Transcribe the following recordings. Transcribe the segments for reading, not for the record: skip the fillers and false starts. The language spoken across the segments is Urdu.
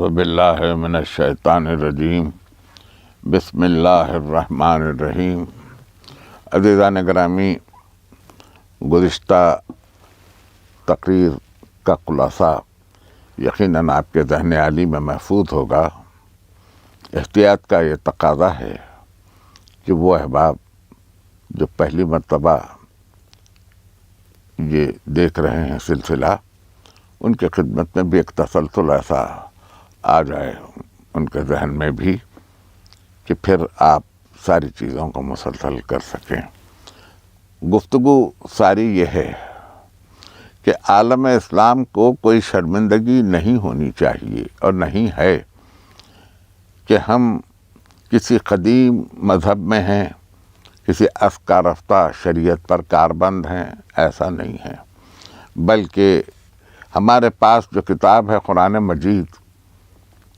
باللہ من الشیطان الرجیم بسم اللہ الرحمن الرحیم۔ عزیزان گرامی، گزشتہ تقریر کا خلاصہ یقیناً آپ کے ذہن عالی میں محفوظ ہوگا۔ احتیاط کا یہ تقاضا ہے کہ وہ احباب جو پہلی مرتبہ یہ دیکھ رہے ہیں سلسلہ، ان کے خدمت میں بھی ایک تسلسل ایسا آ جائے ان کے ذہن میں بھی کہ پھر آپ ساری چیزوں کو مسلسل کر سکیں۔ گفتگو ساری یہ ہے کہ عالم اسلام کو کوئی شرمندگی نہیں ہونی چاہیے اور نہیں ہے کہ ہم کسی قدیم مذہب میں ہیں، کسی افکار رفتہ شریعت پر کاربند ہیں، ایسا نہیں ہے، بلکہ ہمارے پاس جو کتاب ہے قرآن مجید،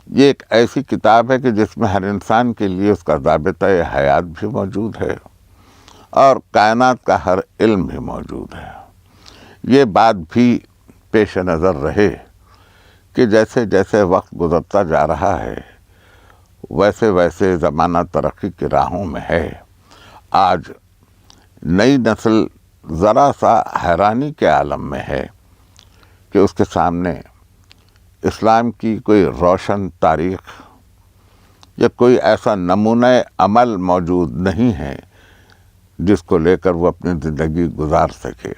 یہ ایک ایسی کتاب ہے کہ جس میں ہر انسان کے لیے اس کا ضابطۂ حیات بھی موجود ہے اور کائنات کا ہر علم بھی موجود ہے۔ یہ بات بھی پیش نظر رہے کہ جیسے جیسے وقت گزرتا جا رہا ہے ویسے ویسے زمانہ ترقی کی راہوں میں ہے۔ آج نئی نسل ذرا سا حیرانی کے عالم میں ہے کہ اس کے سامنے اسلام کی کوئی روشن تاریخ یا کوئی ایسا نمونہ عمل موجود نہیں ہے جس کو لے کر وہ اپنی زندگی گزار سکے۔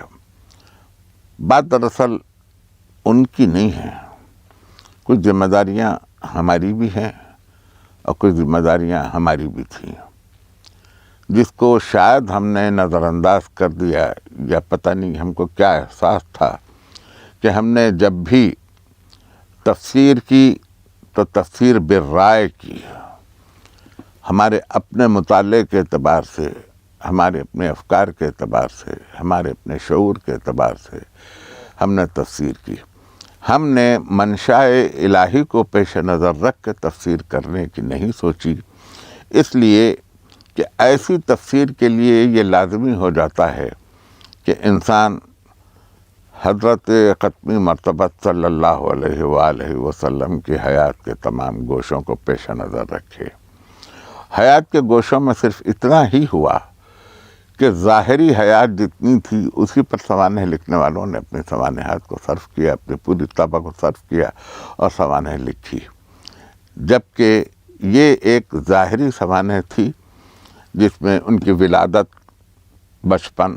بات دراصل ان کی نہیں ہے، کچھ ذمہ داریاں ہماری بھی ہیں اور کچھ ذمہ داریاں ہماری بھی تھیں، جس کو شاید ہم نے نظر انداز کر دیا، یا پتہ نہیں ہم کو کیا احساس تھا کہ ہم نے جب بھی تفسیر کی تو تفسیر بالرائے کی، ہمارے اپنے مطالعے کے اعتبار سے، ہمارے اپنے افکار کے اعتبار سے، ہمارے اپنے شعور کے اعتبار سے ہم نے تفسیر کی۔ ہم نے منشاء الہی کو پیش نظر رکھ کے تفسیر کرنے کی نہیں سوچی، اس لیے کہ ایسی تفسیر کے لیے یہ لازمی ہو جاتا ہے کہ انسان حضرت ختمی مرتبہ صلی اللہ علیہ وآلہ وسلم کی حیات کے تمام گوشوں کو پیش نظر رکھے۔ حیات کے گوشوں میں صرف اتنا ہی ہوا کہ ظاہری حیات جتنی تھی اسی پر سوانح لکھنے والوں نے اپنی سوانحات کو صرف کیا، اپنی پوری طبع کو صرف کیا اور سوانح لکھی، جبکہ یہ ایک ظاہری سوانح تھی جس میں ان کی ولادت، بچپن،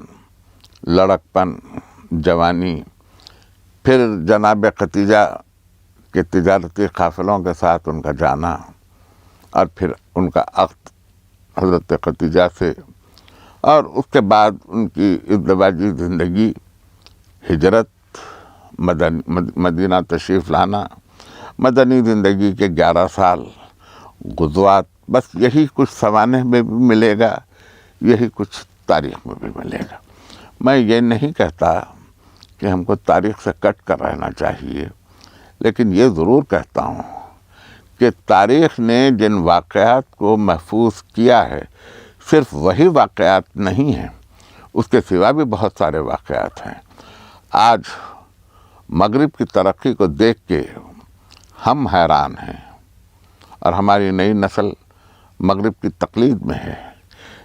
لڑکپن، جوانی، پھر جناب خدیجہ کے تجارتی قافلوں کے ساتھ ان کا جانا، اور پھر ان کا عقد حضرت خدیجہ سے، اور اس کے بعد ان کی ازدواجی زندگی، ہجرت، مدینہ تشریف لانا، مدنی زندگی کے 11 سال، غزوات، بس یہی کچھ سوانح میں بھی ملے گا، یہی کچھ تاریخ میں بھی ملے گا۔ میں یہ نہیں کہتا کہ ہم کو تاریخ سے کٹ کر رہنا چاہیے، لیکن یہ ضرور کہتا ہوں کہ تاریخ نے جن واقعات کو محفوظ کیا ہے صرف وہی واقعات نہیں ہیں، اس کے سوا بھی بہت سارے واقعات ہیں۔ آج مغرب کی ترقی کو دیکھ کے ہم حیران ہیں اور ہماری نئی نسل مغرب کی تقلید میں ہے،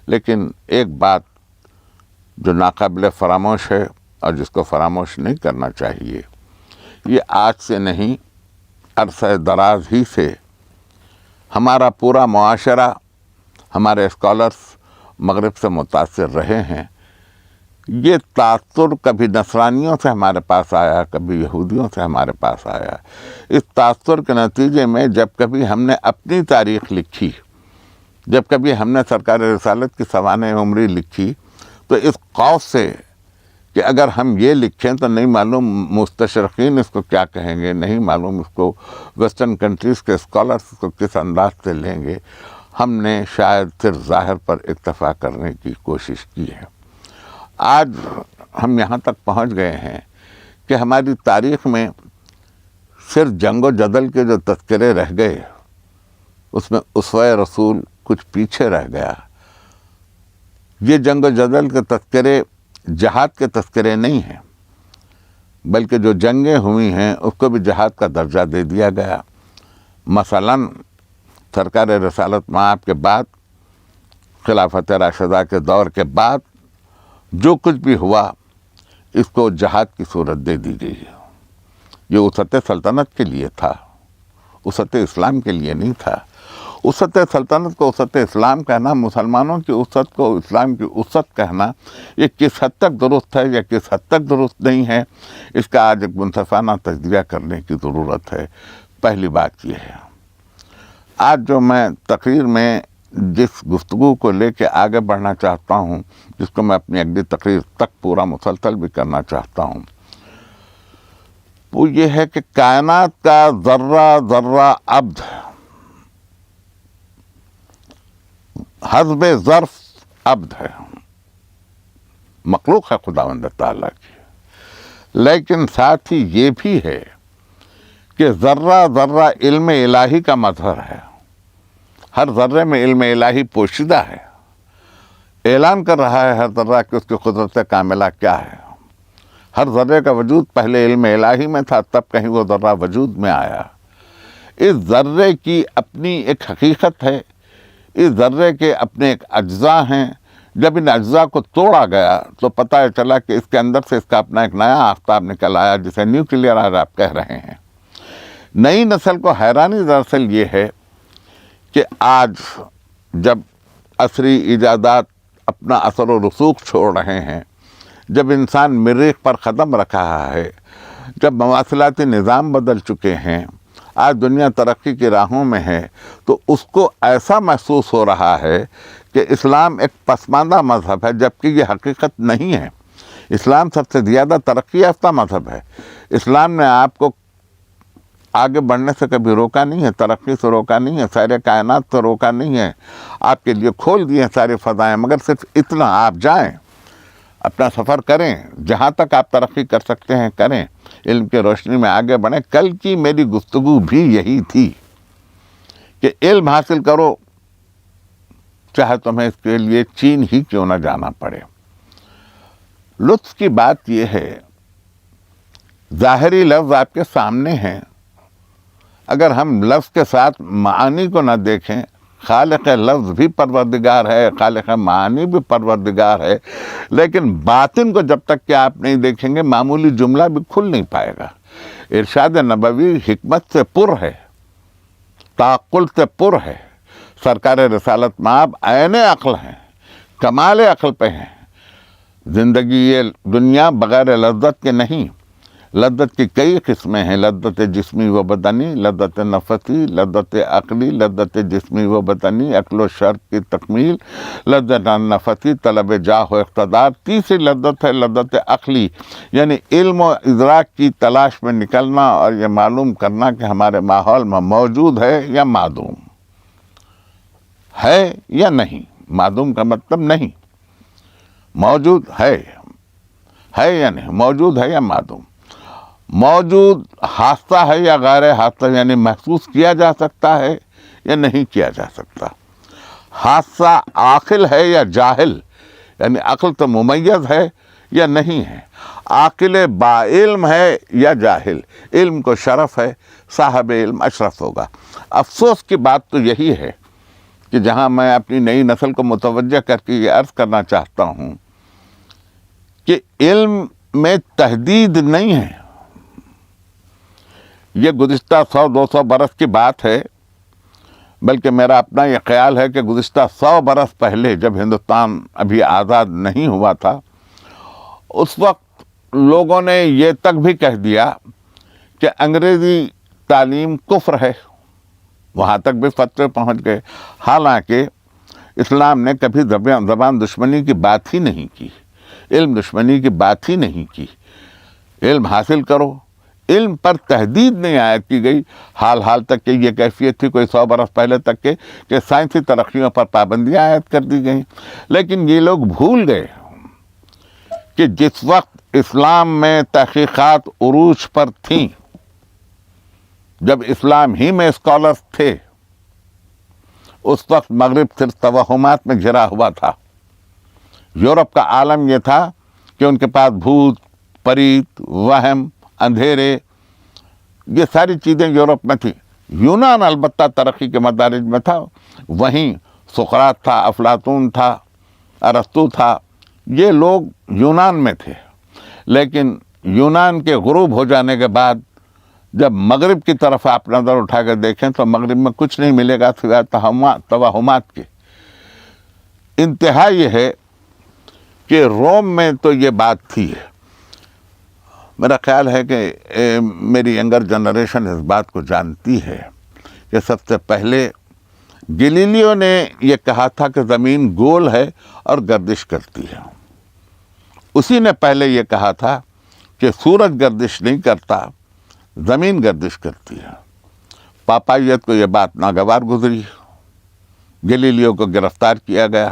لیکن ایک بات جو ناقابل فراموش ہے اور جس کو فراموش نہیں کرنا چاہیے، یہ آج سے نہیں، عرصہ دراز ہی سے ہمارا پورا معاشرہ، ہمارے اسکالرس مغرب سے متاثر رہے ہیں۔ یہ تاثر کبھی نصرانیوں سے ہمارے پاس آیا، کبھی یہودیوں سے ہمارے پاس آیا۔ اس تاثر کے نتیجے میں جب کبھی ہم نے اپنی تاریخ لکھی، جب کبھی ہم نے سرکار رسالت کی سوانح عمری لکھی، تو اس خوف سے کہ اگر ہم یہ لکھیں تو نہیں معلوم مستشرقین اس کو کیا کہیں گے، نہیں معلوم اس کو ویسٹرن کنٹریز کے اسکالرس اس کو کس انداز سے لیں گے، ہم نے شاید صرف ظاہر پر اکتفا کرنے کی کوشش کی ہے۔ آج ہم یہاں تک پہنچ گئے ہیں کہ ہماری تاریخ میں صرف جنگ و جدل کے جو تذکرے رہ گئے، اس میں اسوہ رسول کچھ پیچھے رہ گیا۔ یہ جنگ و جدل کے تذکرے جہاد کے تذکرے نہیں ہیں، بلکہ جو جنگیں ہوئی ہیں اس کو بھی جہاد کا درجہ دے دیا گیا۔ مثلاً سرکار رسالت مآب کے بعد، خلافت راشدہ کے دور کے بعد جو کچھ بھی ہوا اس کو جہاد کی صورت دے دی گئی. یہ وسعت سلطنت کے لیے تھا، وسعت اسلام کے لیے نہیں تھا. وسعت سلطنت کو وسعت اسلام کہنا، مسلمانوں کی وسعت کو اسلام کی وسعت کہنا، یہ کس حد تک درست ہے یا کس حد تک درست نہیں ہے، اس کا آج ایک منصفانہ تجزیہ کرنے کی ضرورت ہے. پہلی بات یہ ہے، آج جو میں تقریر میں جس گفتگو کو لے کے آگے بڑھنا چاہتا ہوں، جس کو میں اپنی اگلی تقریر تک پورا مسلسل بھی کرنا چاہتا ہوں، وہ یہ ہے کہ کائنات کا ذرہ ذرہ عبد حسب ظرف عبد ہے، مخلوق ہے خداوند تعالیٰ کی. لیکن ساتھ ہی یہ بھی ہے کہ ذرہ ذرہ علم الہی کا مظہر ہے. ہر ذرے میں علم الہی پوشیدہ ہے، اعلان کر رہا ہے ہر ذرہ کہ اس کی قدرت کاملہ کیا ہے. ہر ذرے کا وجود پہلے علم الہی میں تھا، تب کہیں وہ ذرہ وجود میں آیا. اس ذرے کی اپنی ایک حقیقت ہے، اس ذرے کے اپنے ایک اجزاء ہیں. جب ان اجزاء کو توڑا گیا تو پتہ چلا کہ اس کے اندر سے اس کا اپنا ایک نیا آفتاب نکل آیا، جسے نیوکلیئر آج آپ کہہ رہے ہیں. نئی نسل کو حیرانی دراصل یہ ہے کہ آج جب عصری ایجادات اپنا اثر و رسوخ چھوڑ رہے ہیں، جب انسان مریخ پر قدم رکھ رہا ہے، جب مواصلاتی نظام بدل چکے ہیں، آج دنیا ترقی کی راہوں میں ہے، تو اس کو ایسا محسوس ہو رہا ہے کہ اسلام ایک پسماندہ مذہب ہے، جبکہ یہ حقیقت نہیں ہے. اسلام سب سے زیادہ ترقی یافتہ مذہب ہے. اسلام نے آپ کو آگے بڑھنے سے کبھی روکا نہیں ہے، ترقی سے روکا نہیں ہے، سارے کائنات سے روکا نہیں ہے. آپ کے لیے کھول دیے سارے فضائیں، مگر صرف اتنا آپ جائیں، اپنا سفر کریں، جہاں تک آپ ترقی کر سکتے ہیں کریں، علم کی روشنی میں آگے بڑھیں. کل کی میری گفتگو بھی یہی تھی کہ علم حاصل کرو، چاہے تمہیں اس کے لیے چین ہی کیوں نہ جانا پڑے. لطف کی بات یہ ہے، ظاہری لفظ آپ کے سامنے ہیں، اگر ہم لفظ کے ساتھ معانی کو نہ دیکھیں، خالق لفظ بھی پروردگار ہے، خالق معانی بھی پروردگار ہے، لیکن باطن کو جب تک کہ آپ نہیں دیکھیں گے معمولی جملہ بھی کھل نہیں پائے گا. ارشاد نبوی حکمت سے پر ہے، تعقل سے پر ہے. سرکار رسالت مآب عین عقل ہیں، کمال عقل پہ ہیں. زندگی یہ دنیا بغیر لذت کے نہیں. لذت کی کئی قسمیں ہیں، لذت جسمی و بدنی، لذت نفسی، لذت عقلی، لذت جسمی و بدنی، عقل و شرط کی تکمیل، لذت نفسی، طلب جاہ و اقتدار. تیسری لذت ہے لذت عقلی، یعنی علم و ادراک کی تلاش میں نکلنا اور یہ معلوم کرنا کہ ہمارے ماحول میں موجود ہے یا معدوم ہے یا نہیں. معدوم کا مطلب نہیں، موجود ہے یا نہیں، موجود ہے یا معدوم. موجود حادثہ ہے یا غیر حادثہ، یعنی محسوس کیا جا سکتا ہے یا نہیں کیا جا سکتا. حادثہ عاقل ہے یا جاہل، یعنی عقل تو ممیز ہے یا نہیں ہے. عاقل با علم ہے یا جاہل. علم کو شرف ہے، صاحب علم اشرف ہوگا. افسوس کی بات تو یہی ہے کہ جہاں میں اپنی نئی نسل کو متوجہ کر کے یہ عرض کرنا چاہتا ہوں کہ علم میں تحدید نہیں ہے. یہ گزشتہ 100-200 برس کی بات ہے، بلکہ میرا اپنا یہ خیال ہے کہ گزشتہ 100 برس پہلے جب ہندوستان ابھی آزاد نہیں ہوا تھا، اس وقت لوگوں نے یہ تک بھی کہہ دیا کہ انگریزی تعلیم کفر ہے. وہاں تک بھی فتوے پہنچ گئے. حالانکہ اسلام نے کبھی زبان دشمنی کی بات ہی نہیں کی، علم دشمنی کی بات ہی نہیں کی. علم حاصل کرو، علم پر تحدید نہیں عائد کی گئی. حال تک کہ یہ کیفیت تھی کوئی 100 برس پہلے تک کہ سائنسی ترقیوں پر پابندیاں عائد کر دی گئیں. لیکن یہ لوگ بھول گئے کہ جس وقت اسلام میں تحقیقات عروج پر تھیں، جب اسلام ہی میں اسکالرز تھے، اس وقت مغرب صرف توہمات میں گھرا ہوا تھا. یورپ کا عالم یہ تھا کہ ان کے پاس بھوت، پریت، وہم، اندھیرے، یہ ساری چیزیں یورپ میں تھیں. یونان البتہ ترقی کے مدارج میں تھا، وہیں سقراط تھا، افلاطون تھا، ارسطو تھا، یہ لوگ یونان میں تھے. لیکن یونان کے غروب ہو جانے کے بعد جب مغرب کی طرف آپ نظر اٹھا کر دیکھیں تو مغرب میں کچھ نہیں ملے گا سوائے توہمات کے. انتہا یہ ہے کہ روم میں تو یہ بات تھی. میرا خیال ہے کہ میری ینگر جنریشن اس بات کو جانتی ہے کہ سب سے پہلے گلیلیو نے یہ کہا تھا کہ زمین گول ہے اور گردش کرتی ہے. اسی نے پہلے یہ کہا تھا کہ سورج گردش نہیں کرتا، زمین گردش کرتی ہے. پاپائیت کو یہ بات ناگوار گزری، گلیلیو کو گرفتار کیا گیا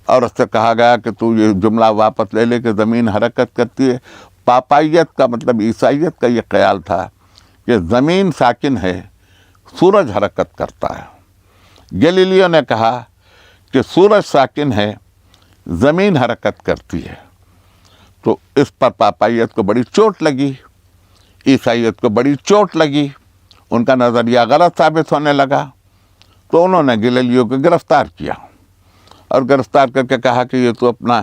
اور اس سے کہا گیا کہ تو یہ جملہ واپس لے لے کہ زمین حرکت کرتی ہے. پاپائیت کا مطلب عیسائیت کا یہ خیال تھا کہ زمین ساکن ہے، سورج حرکت کرتا ہے. گلیلیو نے کہا کہ سورج ساکن ہے، زمین حرکت کرتی ہے. تو اس پر پاپائیت کو بڑی چوٹ لگی، عیسائیت کو بڑی چوٹ لگی، ان کا نظریہ غلط ثابت ہونے لگا. تو انہوں نے گلیلیو کو گرفتار کیا اور گرفتار کر کے کہا کہ یہ تو اپنا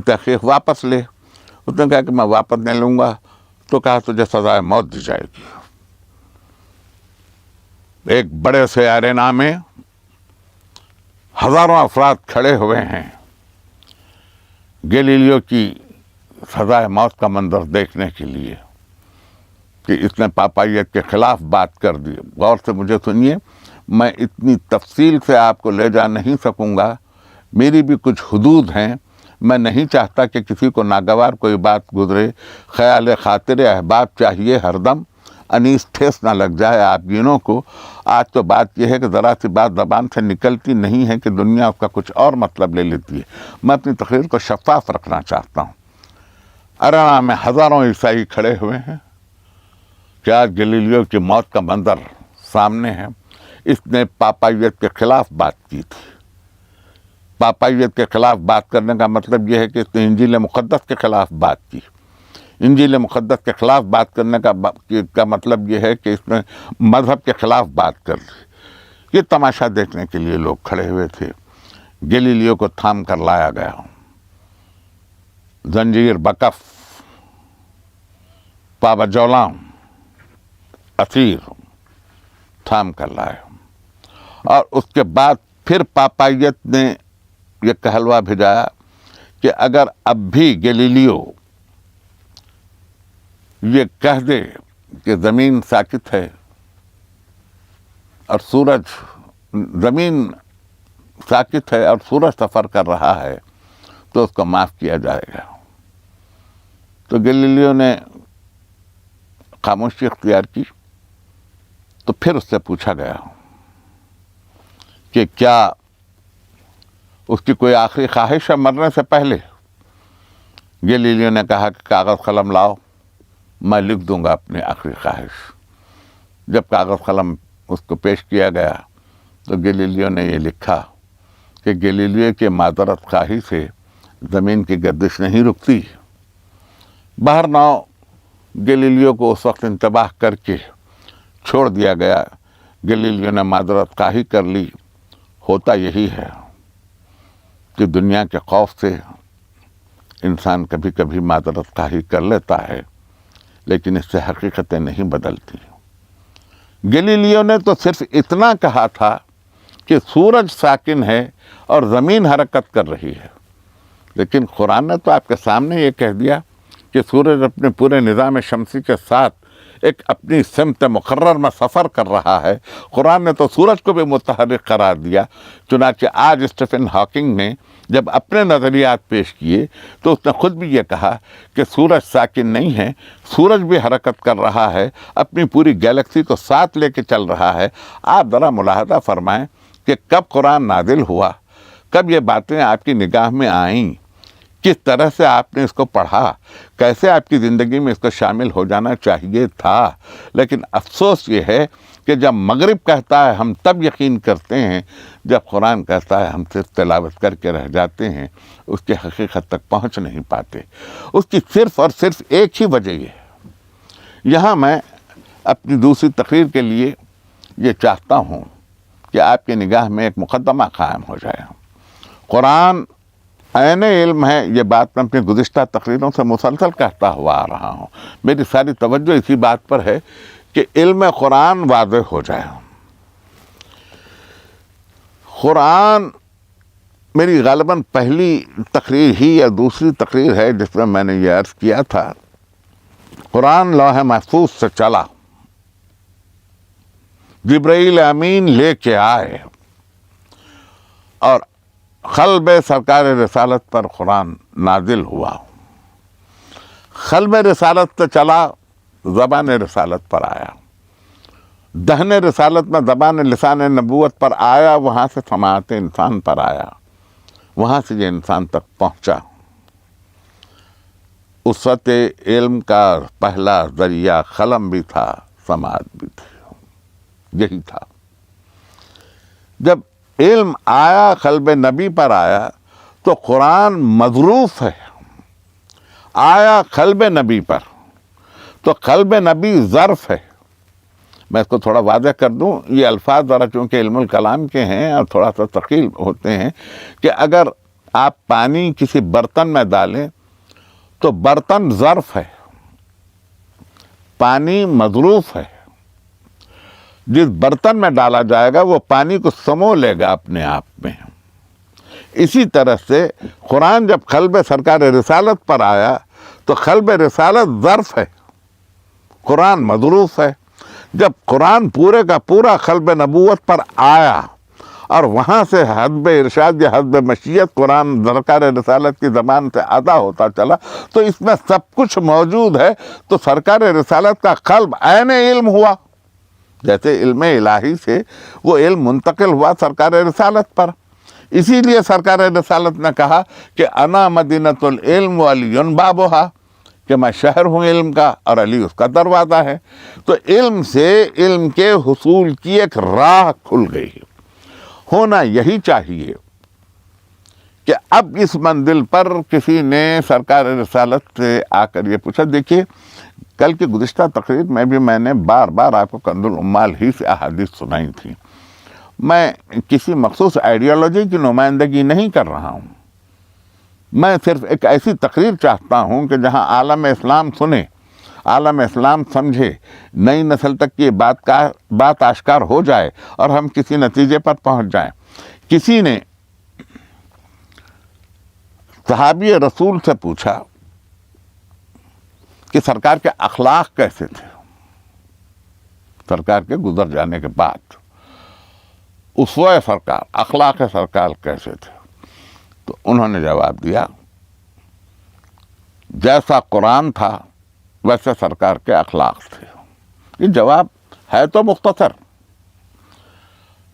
تحقیق واپس لے. اس نے کہا کہ میں واپس نہیں لوں گا. تو کہا تجھے سزائے موت دی جائے گی. ایک بڑے سے ارینا میں ہزاروں افراد کھڑے ہوئے ہیں گلیلیو کی سزائے موت کا منظر دیکھنے کے لیے کہ اس نے پاپائیت کے خلاف بات کر دی. غور سے مجھے سنیے، میں اتنی تفصیل سے آپ کو لے جا نہیں سکوں گا، میری بھی کچھ حدود ہیں. میں نہیں چاہتا کہ کسی کو ناگوار کوئی بات گزرے. خیال خاطر احباب چاہیے ہر دم، انیس ٹھیس نہ لگ جائے آپ گینوں کو. آج تو بات یہ ہے کہ ذرا سی بات زبان سے نکلتی نہیں ہے کہ دنیا اس کا کچھ اور مطلب لے لیتی ہے. میں اپنی تقریر کو شفاف رکھنا چاہتا ہوں. ارینا میں ہزاروں عیسائی کھڑے ہوئے ہیں کہ آج گلیلیو کی موت کا منظر سامنے ہے. اس نے پاپائیت کے خلاف بات کی تھی. پاپائیت کے خلاف بات کرنے کا مطلب یہ ہے کہ اس نے انجیل مقدس کے خلاف بات کی. انجیل مقدس کے خلاف بات کرنے کا مطلب یہ ہے کہ اس نے مذہب کے خلاف بات کر لی. یہ تماشا دیکھنے کے لیے لوگ کھڑے ہوئے تھے. گلیلیو کو تھام کر لایا گیا، زنجیر بکف، پابجولاں، اسیر تھام کر لائے. اور اس کے بعد پھر پاپائیت نے یہ کہلوا بھیجایا کہ اگر اب بھی گلیلیو یہ کہہ دے کہ زمین ساکت ہے اور زمین ساکت ہے اور سورج سفر کر رہا ہے تو اس کو معاف کیا جائے گا. تو گلیلیو نے خاموشی اختیار کی. تو پھر اس سے پوچھا گیا کہ کیا اس کی کوئی آخری خواہش ہے مرنے سے پہلے. گلیلیو نے کہا کہ کاغذ قلم لاؤ، میں لکھ دوں گا اپنی آخری خواہش. جب کاغذ قلم اس کو پیش کیا گیا تو گلیلیو نے یہ لکھا کہ گلیلیو کے معذرت خواہی سے زمین کی گردش نہیں رکتی. بہرنحال گلیلیو کو اس وقت انتباہ کر کے چھوڑ دیا گیا. گلیلیو نے معذرت خواہی کر لی. ہوتا یہی ہے کہ دنیا کے خوف سے انسان کبھی کبھی معذرت خواہی کر لیتا ہے، لیکن اس سے حقیقتیں نہیں بدلتی. گلیلیو نے تو صرف اتنا کہا تھا کہ سورج ساکن ہے اور زمین حرکت کر رہی ہے، لیکن قرآن نے تو آپ کے سامنے یہ کہہ دیا کہ سورج اپنے پورے نظام شمسی کے ساتھ ایک اپنی سمت مقرر میں سفر کر رہا ہے. قرآن نے تو سورج کو بھی متحرک قرار دیا. چنانچہ آج اسٹیفن ہاکنگ نے جب اپنے نظریات پیش کیے تو اس نے خود بھی یہ کہا کہ سورج ساکن نہیں ہے، سورج بھی حرکت کر رہا ہے، اپنی پوری گیلیکسی کو ساتھ لے کے چل رہا ہے. آپ ذرا ملاحظہ فرمائیں کہ کب قرآن نازل ہوا، کب یہ باتیں آپ کی نگاہ میں آئیں، کس طرح سے آپ نے اس کو پڑھا، کیسے آپ کی زندگی میں اس کو شامل ہو جانا چاہیے تھا. لیکن افسوس یہ ہے کہ جب مغرب کہتا ہے ہم تب یقین کرتے ہیں، جب قرآن کہتا ہے ہم صرف تلاوت کر کے رہ جاتے ہیں، اس کی حقیقت تک پہنچ نہیں پاتے. اس کی صرف اور صرف ایک ہی وجہ یہ ہے. یہاں میں اپنی دوسری تقریر کے لیے یہ چاہتا ہوں کہ آپ کی نگاہ میں ایک مقدمہ قائم ہو جائے. قرآن عین علم ہے، یہ بات میں اپنی گزشتہ تقریروں سے مسلسل کہتا ہوا آ رہا ہوں. میری ساری توجہ اسی بات پر ہے کہ علم قرآن واضح ہو جائے. قرآن میری غالباً پہلی تقریر ہی یا دوسری تقریر ہے جس میں نے یہ عرض کیا تھا، قرآن لوح محفوظ سے چلا، جبرائیل امین لے کے آئے اور قلب سرکار رسالت پر قرآن نازل ہوا. قلب رسالت سے چلا، زبان رسالت پر آیا، دہن رسالت میں زبان لسان نبوت پر آیا، وہاں سے سماعت انسان پر آیا، وہاں سے یہ انسان تک پہنچا. وسعت علم کا پہلا ذریعہ قلم بھی تھا، سماعت بھی تھی. یہی تھا. جب علم آیا، قلب نبی پر آیا، تو قرآن مظروف ہے. آیا قلب نبی پر تو قلب نبی ظرف ہے. میں اس کو تھوڑا واضح کر دوں، یہ الفاظ ذرا چونکہ علم الکلام کے ہیں اور تھوڑا سا ثقیل ہوتے ہیں، کہ اگر آپ پانی کسی برتن میں ڈالیں تو برتن ظرف ہے، پانی مظروف ہے. جس برتن میں ڈالا جائے گا وہ پانی کو سمو لے گا اپنے آپ میں. اسی طرح سے قرآن جب قلب سرکار رسالت پر آیا تو قلب رسالت ظرف ہے، قرآن مظروف ہے. جب قرآن پورے کا پورا قلب نبوت پر آیا اور وہاں سے حسب ارشاد یا حسب مشیت قرآن سرکار رسالت کی زبان سے ادا ہوتا چلا، تو اس میں سب کچھ موجود ہے. تو سرکار رسالت کا قلب عین علم ہوا، جیسے علم الہی سے وہ علم منتقل ہوا سرکار رسالت پر. اسی لیے سرکار رسالت نے کہا کہ انا مدینۃ العلم وعلی بابھا، کہ میں شہر ہوں علم کا اور علی اس کا دروازہ ہے. تو علم سے علم کے حصول کی ایک راہ کھل گئی. ہونا یہی چاہیے کہ اب اس منزل پر کسی نے سرکار رسالت سے آ کر یہ پوچھا. دیکھیے کل کی گزشتہ تقریر میں بھی میں نے بار بار آپ کو کنز العمال ہی سے احادیث سنائی تھی. میں کسی مخصوص آئیڈیالوجی کی نمائندگی نہیں کر رہا ہوں، میں صرف ایک ایسی تقریر چاہتا ہوں کہ جہاں عالم اسلام سنے، عالم اسلام سمجھے، نئی نسل تک یہ بات آشکار ہو جائے اور ہم کسی نتیجے پر پہنچ جائیں. کسی نے صحابی رسول سے پوچھا کہ سرکار کے اخلاق کیسے تھے سرکار کے گزر جانے کے بعد، اسوہ سرکار، اخلاق سرکار کیسے تھے؟ تو انہوں نے جواب دیا، جیسا قرآن تھا ویسے سرکار کے اخلاق تھے. یہ جواب ہے تو مختصر،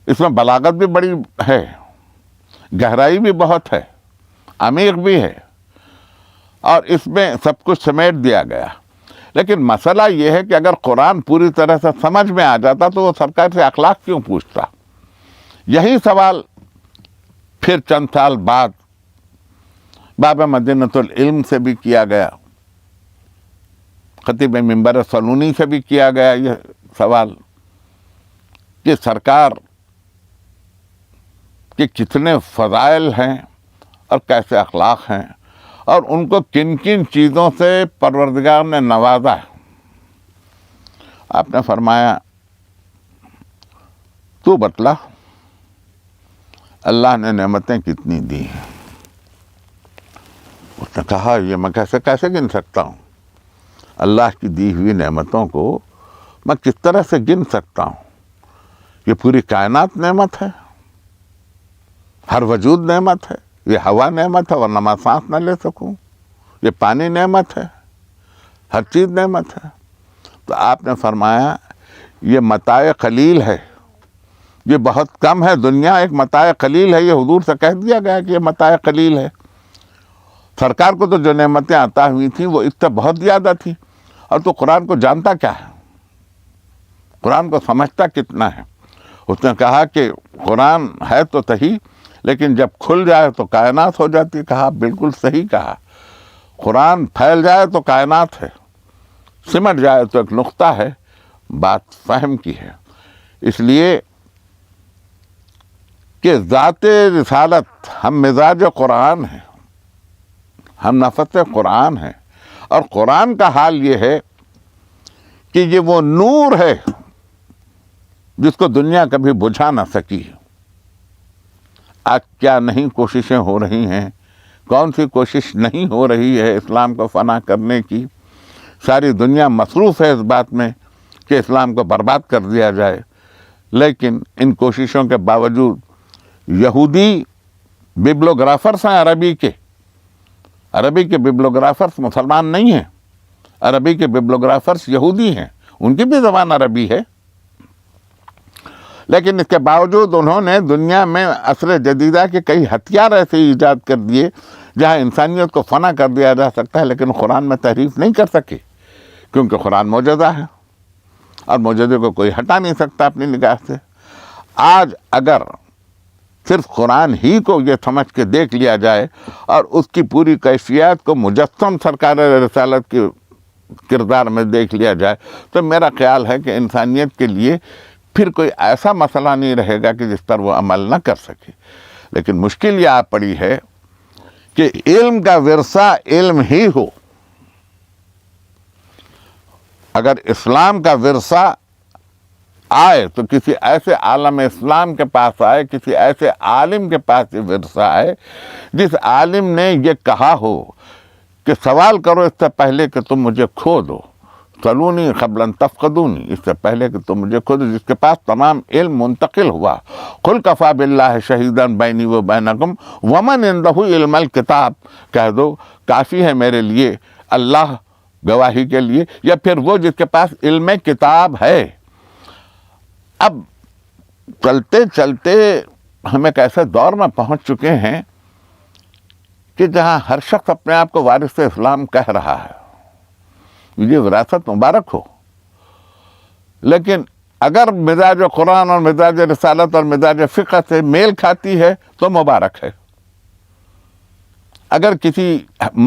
اس میں بلاغت بھی بڑی ہے، گہرائی بھی بہت ہے، عمیق بھی ہے، اور اس میں سب کچھ سمیٹ دیا گیا. لیکن مسئلہ یہ ہے کہ اگر قرآن پوری طرح سے سمجھ میں آ جاتا تو وہ سرکار سے اخلاق کیوں پوچھتا؟ یہی سوال پھر چند سال بعد باب مدینۃ العلم سے بھی کیا گیا، خطیب منبر سلونی سے بھی کیا گیا یہ سوال کہ سرکار کے کتنے فضائل ہیں اور کیسے اخلاق ہیں، اور ان کو کن کن چیزوں سے پروردگار نے نوازا ہے. آپ نے فرمایا تو بتلا اللہ نے نعمتیں کتنی دی ہیں. اس نے کہا یہ میں کیسے گن سکتا ہوں؟ اللہ کی دی ہوئی نعمتوں کو میں کس طرح سے گن سکتا ہوں؟ یہ پوری کائنات نعمت ہے، ہر وجود نعمت ہے. یہ ہوا نعمت ہے ورنہ میں سانس نہ لے سکوں. یہ پانی نعمت ہے، ہر چیز نعمت ہے. تو آپ نے فرمایا یہ متاع قلیل ہے، یہ بہت کم ہے. دنیا ایک متاع قلیل ہے، یہ حضور سے کہہ دیا گیا کہ یہ متاع قلیل ہے. سرکار کو تو جو نعمتیں عطا ہوئی تھیں وہ اس سے بہت زیادہ تھیں. اور تو قرآن کو جانتا کیا ہے؟ قرآن کو سمجھتا کتنا ہے؟ اس نے کہا کہ قرآن ہے تو صحیح، لیکن جب کھل جائے تو کائنات ہو جاتی. کہا بالکل صحیح کہا. قرآن پھیل جائے تو کائنات ہے، سمٹ جائے تو ایک نقطہ ہے. بات فہم کی ہے. اس لیے کہ ذات رسالت ہم مزاج قرآن ہیں، ہم نفس قرآن ہیں، اور قرآن کا حال یہ ہے کہ یہ وہ نور ہے جس کو دنیا کبھی بجھا نہ سکی۔ آج کیا نہیں کوششیں ہو رہی ہیں، کون سی کوشش نہیں ہو رہی ہے اسلام کو فنا کرنے کی۔ ساری دنیا مصروف ہے اس بات میں کہ اسلام کو برباد کر دیا جائے، لیکن ان کوششوں کے باوجود یہودی ببلوگرافرس ہیں عربی کے ببلوگرافرس مسلمان نہیں ہیں، عربی کے ببلوگرافرس یہودی ہیں، ان کی بھی زبان عربی ہے، لیکن اس کے باوجود انہوں نے دنیا میں عصر جدیدہ کے کئی ہتھیار ایسے ایجاد کر دیے جہاں انسانیت کو فنا کر دیا جا سکتا ہے، لیکن قرآن میں تحریف نہیں کر سکے، کیونکہ قرآن معجزہ ہے اور معجزے کو کوئی ہٹا نہیں سکتا اپنی نگاہ سے۔ آج اگر صرف قرآن ہی کو یہ سمجھ کے دیکھ لیا جائے اور اس کی پوری کیفیت کو مجسم سرکار رسالت کے کردار میں دیکھ لیا جائے تو میرا خیال ہے کہ انسانیت کے لیے پھر کوئی ایسا مسئلہ نہیں رہے گا کہ جس پر وہ عمل نہ کر سکے۔ لیکن مشکل یہ آ پڑی ہے کہ علم کا ورثہ علم ہی ہو۔ اگر اسلام کا ورثہ آئے تو کسی ایسے عالم اسلام کے پاس آئے، کسی ایسے عالم کے پاس یہ ورثہ آئے جس عالم نے یہ کہا ہو کہ سوال کرو اس سے پہلے کہ تم مجھے کھو دو، سلونی قبل ان تفقدونی، اس سے پہلے کہ تم مجھے کھو دو، جس کے پاس تمام علم منتقل ہوا۔ قل کفی باللہ شہیدا بینی و بینکم ومن عندہ علم الکتاب، کہہ دو کافی ہے میرے لیے اللہ گواہی کے لیے، یا پھر وہ جس کے پاس علم کتاب ہے۔ اب چلتے چلتے ہم ایک ایسے دور میں پہنچ چکے ہیں کہ جہاں ہر شخص اپنے آپ کو وارث اسلام کہہ رہا ہے، یہ وراثت مبارک ہو، لیکن اگر مزاج قرآن اور مزاج رسالت اور مزاج فقہ سے میل کھاتی ہے تو مبارک ہے۔ اگر کسی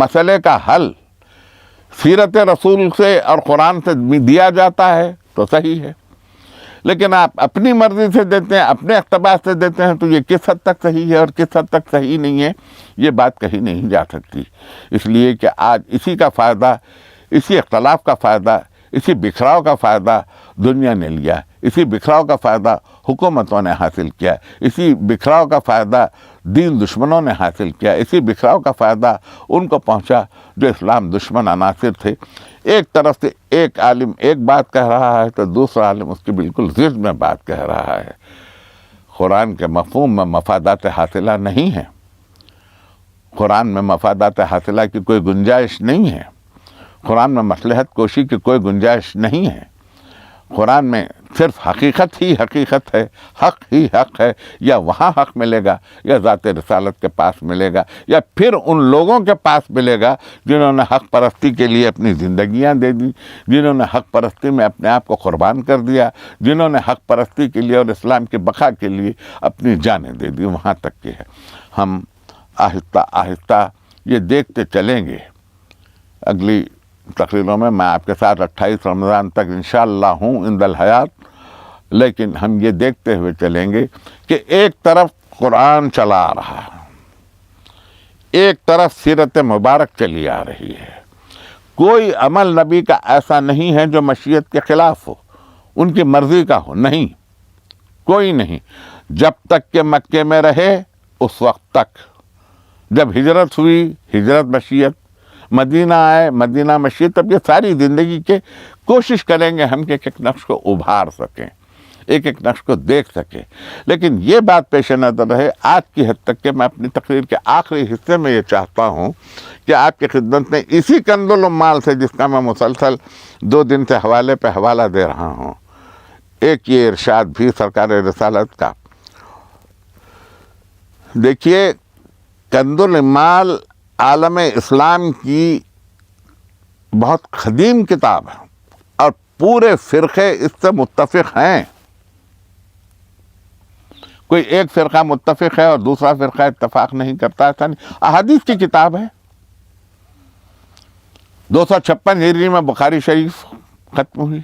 مسئلے کا حل سیرت رسول سے اور قرآن سے دیا جاتا ہے تو صحیح ہے، لیکن آپ اپنی مرضی سے دیتے ہیں، اپنے اقتباس سے دیتے ہیں، تو یہ کس حد تک صحیح ہے اور کس حد تک صحیح نہیں ہے، یہ بات کہی نہیں جا سکتی۔ اس لیے کہ آج اسی کا فائدہ، اسی اختلاف کا فائدہ، اسی بکھراؤ کا فائدہ دنیا نے لیا، اسی بکھراؤ کا فائدہ حکومتوں نے حاصل کیا، اسی بکھراؤ کا فائدہ دین دشمنوں نے حاصل کیا، اسی بکھراؤ کا فائدہ ان کو پہنچا جو اسلام دشمن عناصر تھے۔ ایک طرف سے ایک عالم ایک بات کہہ رہا ہے تو دوسرا عالم اس کی بالکل ضد میں بات کہہ رہا ہے۔ قرآن کے مفہوم میں مفادات حاصلہ نہیں ہے، قرآن میں مفادات حاصلہ کی کوئی گنجائش نہیں ہے، قرآن میں مصلحت کوشی کی کوئی گنجائش نہیں ہے، قرآن میں صرف حقیقت ہی حقیقت ہے، حق ہی حق ہے، یا وہاں حق ملے گا یا ذات رسالت کے پاس ملے گا، یا پھر ان لوگوں کے پاس ملے گا جنہوں نے حق پرستی کے لیے اپنی زندگیاں دے دی، جنہوں نے حق پرستی میں اپنے آپ کو قربان کر دیا، جنہوں نے حق پرستی کے لیے اور اسلام کی بقا کے لیے اپنی جانیں دے دی۔ وہاں تک کہ ہے ہم آہستہ آہستہ یہ دیکھتے چلیں گے۔ اگلی تقریروں میں میں آپ کے ساتھ 28 رمضان تک انشاءاللہ ہوں عند الحیات، لیکن ہم یہ دیکھتے ہوئے چلیں گے کہ ایک طرف قرآن چلا آ رہا ہے، ایک طرف سیرت مبارک چلی آ رہی ہے، کوئی عمل نبی کا ایسا نہیں ہے جو مشیت کے خلاف ہو، ان کی مرضی کا ہو، نہیں، کوئی نہیں۔ جب تک کہ مکے میں رہے اس وقت تک، جب ہجرت ہوئی ہجرت مشیت، مدینہ آئے مدینہ مشیت، تب یہ ساری زندگی کے کوشش کریں گے ہم کہ ایک ایک نقش کو ابھار سکیں، ایک ایک نقش کو دیکھ سکیں۔ لیکن یہ بات پیش نظر رہے آج کی حد تک کہ میں اپنی تقریر کے آخری حصے میں یہ چاہتا ہوں کہ آپ کی خدمت میں اسی کنز العمال سے جس کا میں مسلسل 2 دن سے حوالے پہ حوالہ دے رہا ہوں، ایک یہ ارشاد بھی سرکار رسالت کا۔ دیکھیے کنز العمال عالم اسلام کی بہت قدیم کتاب ہے اور پورے فرقے اس سے متفق ہیں، کوئی ایک فرقہ متفق ہے اور دوسرا فرقہ اتفاق نہیں کرتا، ایسا نہیں۔ احادیث کی کتاب ہے، 256 ہجری میں بخاری شریف ختم ہوئی،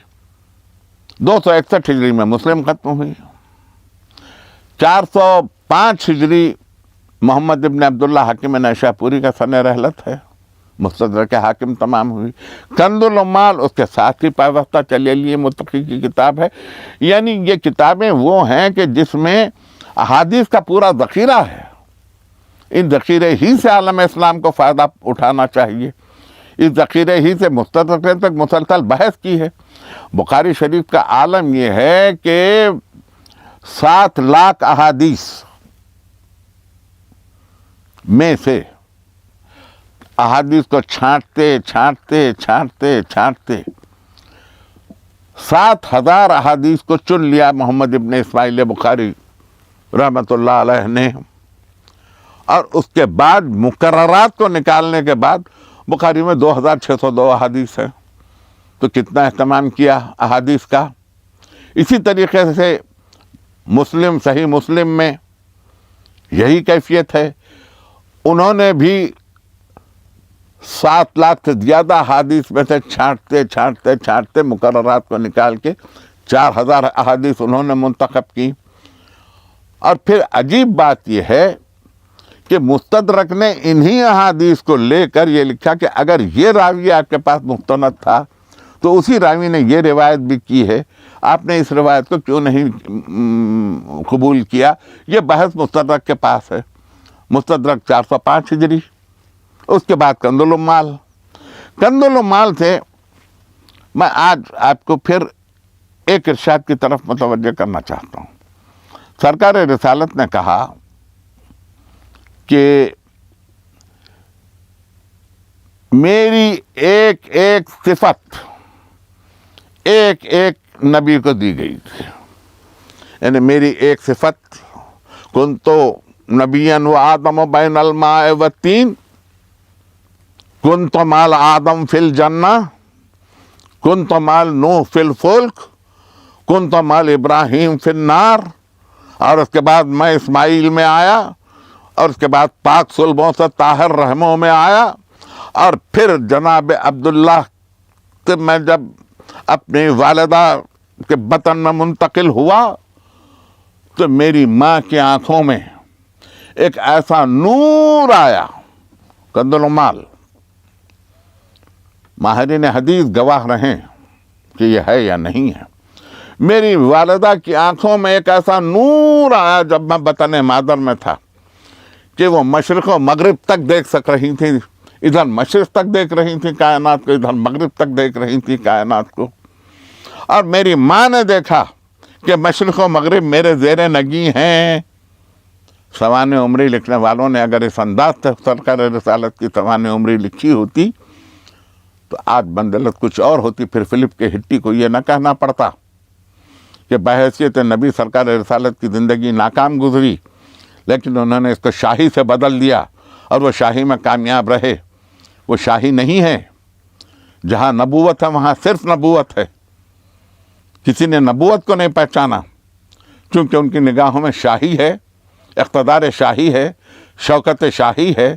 261 ہجری میں مسلم ختم ہوئی، 405 ہجری محمد ابن عبداللہ حاکم نیشا پوری کا سن رحلت ہے، مستدرک حاکم تمام ہوئی۔ کنز العمال اس کے ساتھ ہی پیوستہ چلے لیے متقی کی کتاب ہے، یعنی یہ کتابیں وہ ہیں کہ جس میں احادیث کا پورا ذخیرہ ہے، ان ذخیرے ہی سے عالم اسلام کو فائدہ اٹھانا چاہیے، اس ذخیرے ہی سے مستدرک تک مسلسل بحث کی ہے۔ بخاری شریف کا عالم یہ ہے کہ 7 لاکھ احادیث میں سے احادیث کو چھانٹتے 7,000 احادیث کو چن لیا محمد ابن اسماعیل بخاری رحمۃ اللہ علیہ نے، اور اس کے بعد مقررات کو نکالنے کے بعد بخاری میں 2,602 احادیث ہیں، تو کتنا اہتمام کیا احادیث کا۔ اسی طریقے سے مسلم، صحیح مسلم میں یہی کیفیت ہے، انہوں نے بھی 7 لاکھ سے زیادہ احادیث میں سے چھانٹتے مقررات کو نکال کے 4,000 احادیث انہوں نے منتخب کی۔ اور پھر عجیب بات یہ ہے کہ مستدرک نے انہی احادیث کو لے کر یہ لکھا کہ اگر یہ راوی آپ کے پاس مستند تھا تو اسی راوی نے یہ روایت بھی کی ہے، آپ نے اس روایت کو کیوں نہیں قبول کیا؟ یہ بحث مستدرک کے پاس ہے۔ مستدرک 405 ہجری، اس کے بعد کنز العمال سے میں آج آپ کو پھر ایک ارشاد کی طرف متوجہ کرنا چاہتا ہوں۔ سرکار رسالت نے کہا کہ میری ایک ایک صفت ایک نبی کو دی گئی تھی، یعنی میری ایک صفت، کنتو نبیًا و آدم بین الماء والتین، کنتو مال آدم فی الجنہ، کنتو مال نوح فی الفلک، کنتو مال ابراہیم فی النار، اور اس کے بعد میں اسماعیل میں آیا، اور اس کے بعد پاک صلبوں سے طاہر رحموں میں آیا، اور پھر جناب عبداللہ سے میں جب اپنی والدہ کے بطن میں منتقل ہوا تو میری ماں کی آنکھوں میں ایک ایسا نور آیا۔ کنز العمال، ماہرین حدیث گواہ رہیں کہ یہ ہے یا نہیں ہے، میری والدہ کی آنکھوں میں ایک ایسا نور آیا جب میں بطن مادر میں تھا کہ وہ مشرق و مغرب تک دیکھ سک رہی تھی، ادھر مشرق تک دیکھ رہی تھی کائنات کو، ادھر مغرب تک دیکھ رہی تھی کائنات کو۔ اور میری ماں نے دیکھا کہ مشرق و مغرب میرے زیر نگی ہیں۔ سوانح عمری لکھنے والوں نے اگر اس انداز سے سرکار رسالت کی سوانح عمری لکھی ہوتی تو آج منزلت کچھ اور ہوتی، پھر فلپ کے ہٹی کو یہ نہ کہنا پڑتا کہ بحیثیت نبی سرکار رسالت کی زندگی ناکام گزری، لیکن انہوں نے اس کو شاہی سے بدل دیا اور وہ شاہی میں کامیاب رہے۔ وہ شاہی نہیں ہے، جہاں نبوت ہے وہاں صرف نبوت ہے۔ کسی نے نبوت کو نہیں پہچانا چونکہ ان کی نگاہوں میں شاہی ہے، اقتدار شاہی ہے، شوکت شاہی ہے،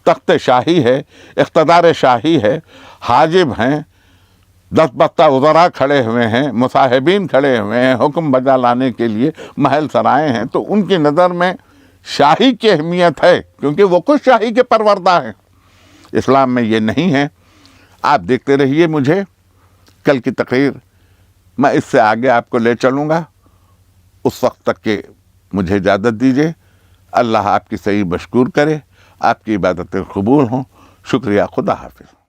تخت شاہی ہے، اقتدار شاہی ہے، حاجب ہیں، 10 بستہ وزراء کھڑے ہوئے ہیں، مصاحبین کھڑے ہوئے ہیں، حکم بجا لانے کے لیے محل سرائے ہیں، تو ان کی نظر میں شاہی کی اہمیت ہے کیونکہ وہ کچھ شاہی کے پروردہ ہیں۔ اسلام میں یہ نہیں ہے۔ آپ دیکھتے رہیے مجھے، کل کی تقریر میں اس سے آگے آپ کو لے چلوں گا، اس وقت تک کہ مجھے اجازت دیجیے۔ اللہ آپ کی صحیح مشکور کرے، آپ کی عبادتیں قبول ہوں۔ شکریہ، خدا حافظ۔